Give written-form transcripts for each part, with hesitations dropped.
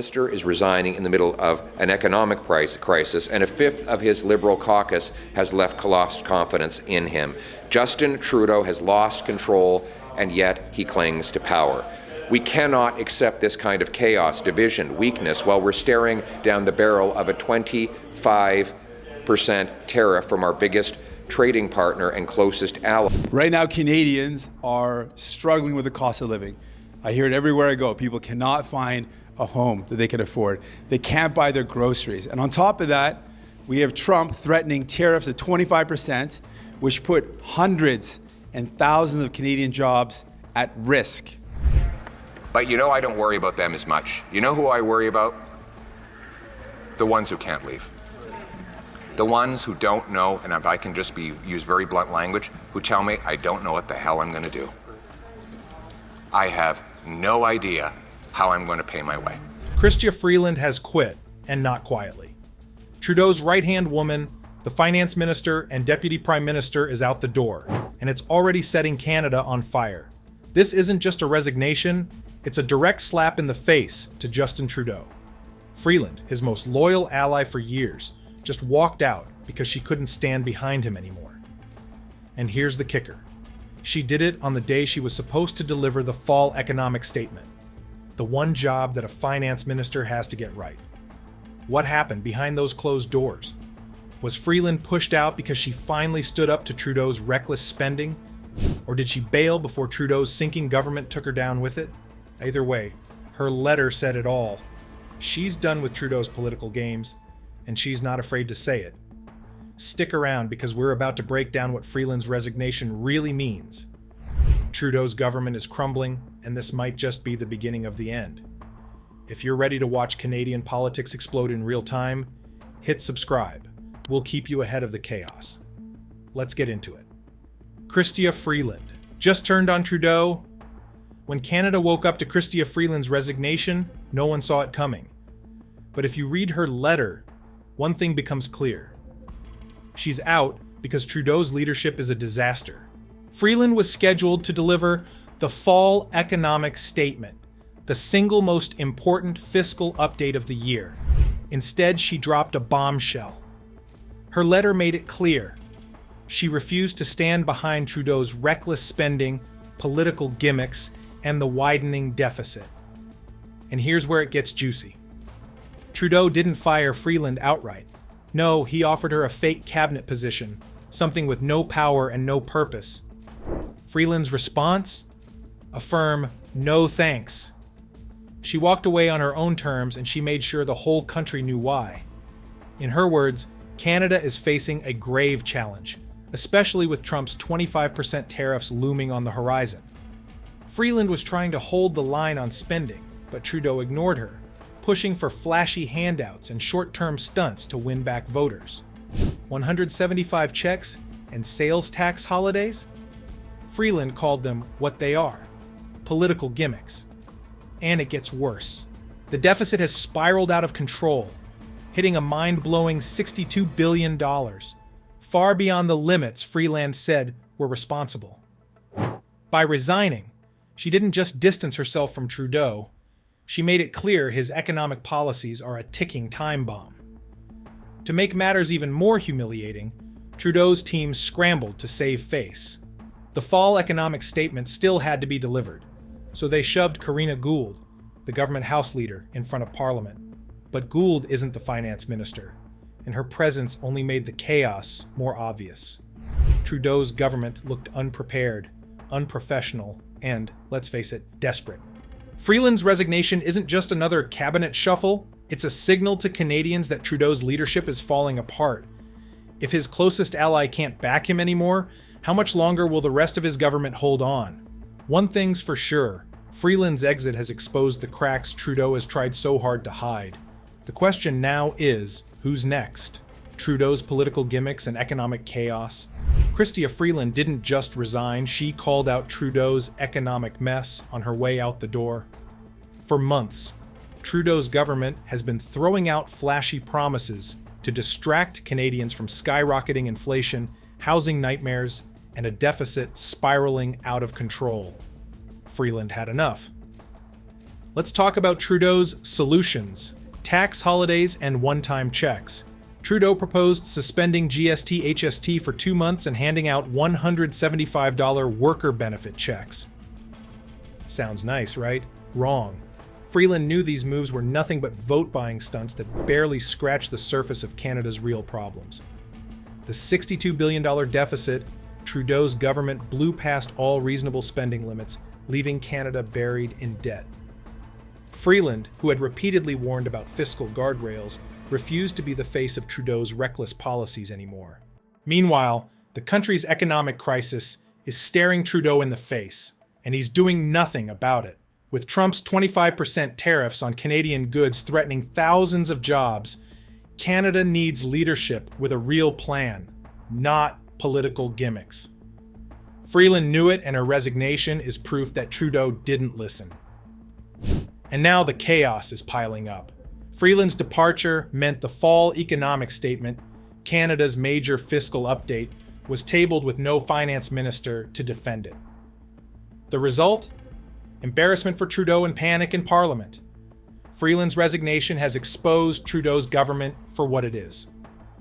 Minister is resigning in the middle of an economic crisis, and a fifth of his Liberal caucus has lost confidence in him. Justin Trudeau has lost control, and yet he clings to power. We cannot accept this kind of chaos, division, weakness while we're staring down the barrel of a 25% tariff from our biggest trading partner and closest ally. Right now, Canadians are struggling with the cost of living. I hear it everywhere I go. People cannot find a home that they can afford. They can't buy their groceries. And on top of that, we have Trump threatening tariffs of 25%, which put hundreds and thousands of Canadian jobs at risk. But you know, I don't worry about them as much. You know who I worry about? The ones who can't leave. The ones who don't know, and if I can just use very blunt language, who tell me I don't know what the hell I'm going to do. I have no idea how I'm going to pay my way. Chrystia Freeland has quit, and not quietly. Trudeau's right-hand woman, the finance minister and deputy prime minister, is out the door, and it's already setting Canada on fire. This isn't just a resignation, it's a direct slap in the face to Justin Trudeau. Freeland, his most loyal ally for years, just walked out because she couldn't stand behind him anymore. And here's the kicker. She did it on the day she was supposed to deliver the fall economic statement. The one job that a finance minister has to get right. What happened behind those closed doors? Was Freeland pushed out because she finally stood up to Trudeau's reckless spending? Or did she bail before Trudeau's sinking government took her down with it? Either way, her letter said it all. She's done with Trudeau's political games, and she's not afraid to say it. Stick around because we're about to break down what Freeland's resignation really means. Trudeau's government is crumbling, and this might just be the beginning of the end. If you're ready to watch Canadian politics explode in real time, hit subscribe. We'll keep you ahead of the chaos. Let's get into it. Chrystia Freeland just turned on Trudeau. When Canada woke up to Chrystia Freeland's resignation, no one saw it coming. But if you read her letter, one thing becomes clear. She's out because Trudeau's leadership is a disaster. Freeland was scheduled to deliver the fall economic statement, the single most important fiscal update of the year. Instead, she dropped a bombshell. Her letter made it clear. She refused to stand behind Trudeau's reckless spending, political gimmicks, and the widening deficit. And here's where it gets juicy. Trudeau didn't fire Freeland outright. No, he offered her a fake cabinet position, something with no power and no purpose. Freeland's response? A firm no thanks. She walked away on her own terms, and she made sure the whole country knew why. In her words, Canada is facing a grave challenge, especially with Trump's 25% tariffs looming on the horizon. Freeland was trying to hold the line on spending, but Trudeau ignored her, pushing for flashy handouts and short-term stunts to win back voters. 175 checks and sales tax holidays? Freeland called them what they are, political gimmicks. And it gets worse. The deficit has spiraled out of control, hitting a mind-blowing $62 billion, far beyond the limits Freeland said were responsible. By resigning, she didn't just distance herself from Trudeau, she made it clear his economic policies are a ticking time bomb. To make matters even more humiliating, Trudeau's team scrambled to save face. The fall economic statement still had to be delivered, so they shoved Karina Gould, the government House leader, in front of Parliament. But Gould isn't the finance minister, and her presence only made the chaos more obvious. Trudeau's government looked unprepared, unprofessional, and, let's face it, desperate. Freeland's resignation isn't just another cabinet shuffle, it's a signal to Canadians that Trudeau's leadership is falling apart. If his closest ally can't back him anymore, how much longer will the rest of his government hold on? One thing's for sure, Freeland's exit has exposed the cracks Trudeau has tried so hard to hide. The question now is, who's next? Trudeau's political gimmicks and economic chaos? Chrystia Freeland didn't just resign, she called out Trudeau's economic mess on her way out the door. For months, Trudeau's government has been throwing out flashy promises to distract Canadians from skyrocketing inflation, housing nightmares, and a deficit spiraling out of control. Freeland had enough. Let's talk about Trudeau's solutions: tax holidays and one-time checks. Trudeau proposed suspending GST/HST for 2 months and handing out $175 worker benefit checks. Sounds nice, right? Wrong. Freeland knew these moves were nothing but vote-buying stunts that barely scratched the surface of Canada's real problems. The $62 billion deficit, Trudeau's government blew past all reasonable spending limits, leaving Canada buried in debt. Freeland, who had repeatedly warned about fiscal guardrails, refused to be the face of Trudeau's reckless policies anymore. Meanwhile, the country's economic crisis is staring Trudeau in the face, and he's doing nothing about it. With Trump's 25% tariffs on Canadian goods threatening thousands of jobs, Canada needs leadership with a real plan, not political gimmicks. Freeland knew it, and her resignation is proof that Trudeau didn't listen. And now the chaos is piling up. Freeland's departure meant the fall economic statement, Canada's major fiscal update, was tabled with no finance minister to defend it. The result? Embarrassment for Trudeau and panic in Parliament. Freeland's resignation has exposed Trudeau's government for what it is: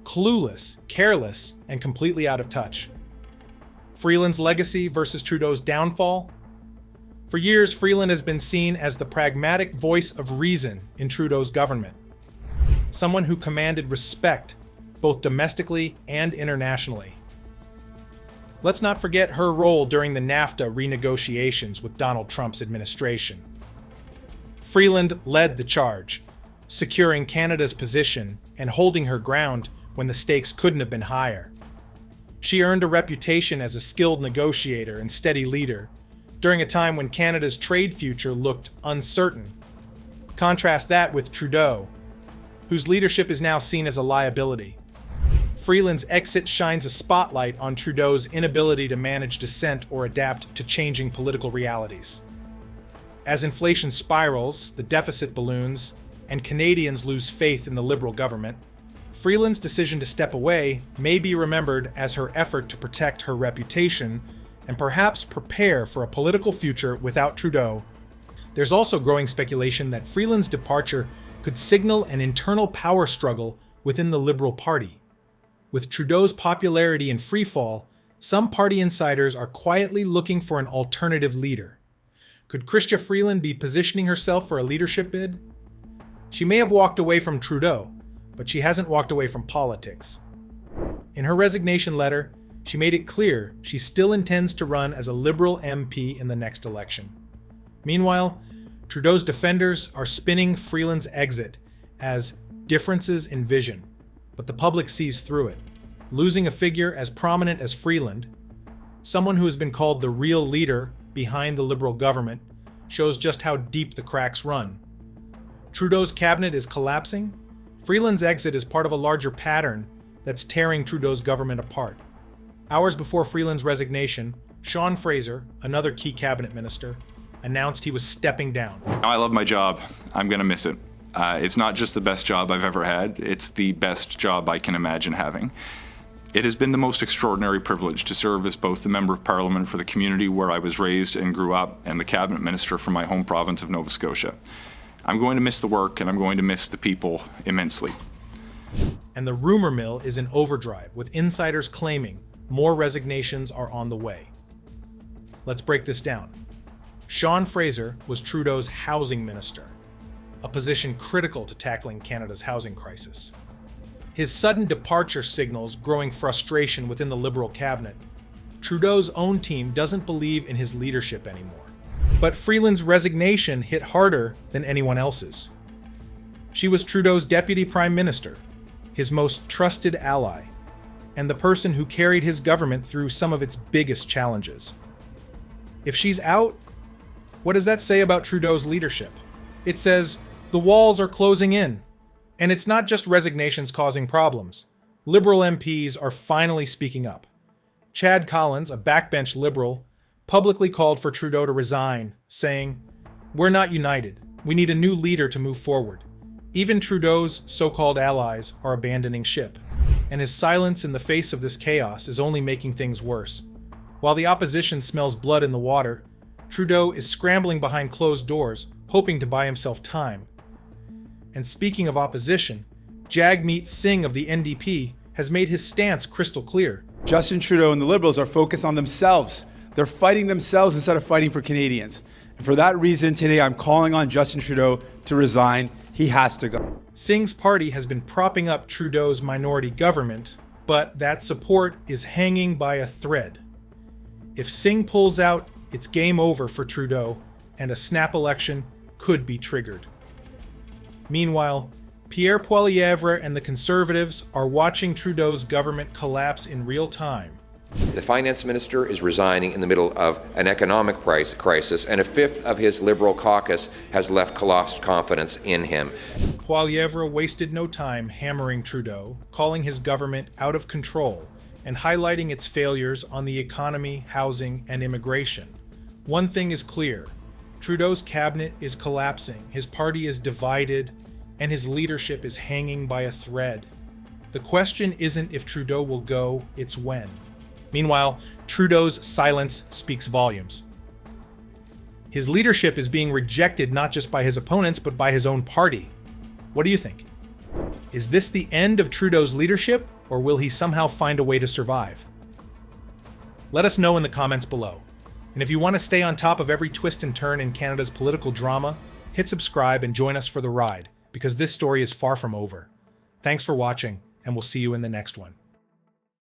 clueless, careless, and completely out of touch. Freeland's legacy versus Trudeau's downfall? For years, Freeland has been seen as the pragmatic voice of reason in Trudeau's government. Someone who commanded respect, both domestically and internationally. Let's not forget her role during the NAFTA renegotiations with Donald Trump's administration. Freeland led the charge, securing Canada's position and holding her ground when the stakes couldn't have been higher. She earned a reputation as a skilled negotiator and steady leader during a time when Canada's trade future looked uncertain. Contrast that with Trudeau, whose leadership is now seen as a liability. Freeland's exit shines a spotlight on Trudeau's inability to manage dissent or adapt to changing political realities. As inflation spirals, the deficit balloons, and Canadians lose faith in the Liberal government, Freeland's decision to step away may be remembered as her effort to protect her reputation and perhaps prepare for a political future without Trudeau. There's also growing speculation that Freeland's departure could signal an internal power struggle within the Liberal Party. With Trudeau's popularity in freefall, some party insiders are quietly looking for an alternative leader. Could Chrystia Freeland be positioning herself for a leadership bid? She may have walked away from Trudeau, but she hasn't walked away from politics. In her resignation letter, she made it clear she still intends to run as a Liberal MP in the next election. Meanwhile, Trudeau's defenders are spinning Freeland's exit as differences in vision, but the public sees through it. Losing a figure as prominent as Freeland, someone who has been called the real leader behind the Liberal government, shows just how deep the cracks run. Trudeau's cabinet is collapsing. Freeland's exit is part of a larger pattern that's tearing Trudeau's government apart. Hours before Freeland's resignation, Sean Fraser, another key cabinet minister, announced he was stepping down. I love my job. I'm going to miss it. It's not just the best job I've ever had, it's the best job I can imagine having. It has been the most extraordinary privilege to serve as both the Member of Parliament for the community where I was raised and grew up and the Cabinet Minister for my home province of Nova Scotia. I'm going to miss the work and I'm going to miss the people immensely. And the rumor mill is in overdrive, with insiders claiming more resignations are on the way. Let's break this down. Sean Fraser was Trudeau's housing minister, a position critical to tackling Canada's housing crisis. His sudden departure signals growing frustration within the Liberal cabinet. Trudeau's own team doesn't believe in his leadership anymore. But Freeland's resignation hit harder than anyone else's. She was Trudeau's deputy prime minister, his most trusted ally, and the person who carried his government through some of its biggest challenges. If she's out, what does that say about Trudeau's leadership? It says, the walls are closing in. And it's not just resignations causing problems. Liberal MPs are finally speaking up. Chad Collins, a backbench Liberal, publicly called for Trudeau to resign, saying, "We're not united. We need a new leader to move forward." Even Trudeau's so-called allies are abandoning ship. And his silence in the face of this chaos is only making things worse. While the opposition smells blood in the water, Trudeau is scrambling behind closed doors, hoping to buy himself time. And speaking of opposition, Jagmeet Singh of the NDP has made his stance crystal clear. Justin Trudeau and the Liberals are focused on themselves. They're fighting themselves instead of fighting for Canadians. And for that reason, today I'm calling on Justin Trudeau to resign. He has to go. Singh's party has been propping up Trudeau's minority government, but that support is hanging by a thread. If Singh pulls out, it's game over for Trudeau, and a snap election could be triggered. Meanwhile, Pierre Poilievre and the Conservatives are watching Trudeau's government collapse in real time. The finance minister is resigning in the middle of an economic crisis, and a fifth of his Liberal caucus has lost confidence in him. Poilievre wasted no time hammering Trudeau, calling his government out of control, and highlighting its failures on the economy, housing, and immigration. One thing is clear: Trudeau's cabinet is collapsing, his party is divided, and his leadership is hanging by a thread. The question isn't if Trudeau will go, it's when. Meanwhile, Trudeau's silence speaks volumes. His leadership is being rejected not just by his opponents, but by his own party. What do you think? Is this the end of Trudeau's leadership, or will he somehow find a way to survive? Let us know in the comments below. And if you want to stay on top of every twist and turn in Canada's political drama, hit subscribe and join us for the ride, because this story is far from over. Thanks for watching, and we'll see you in the next one.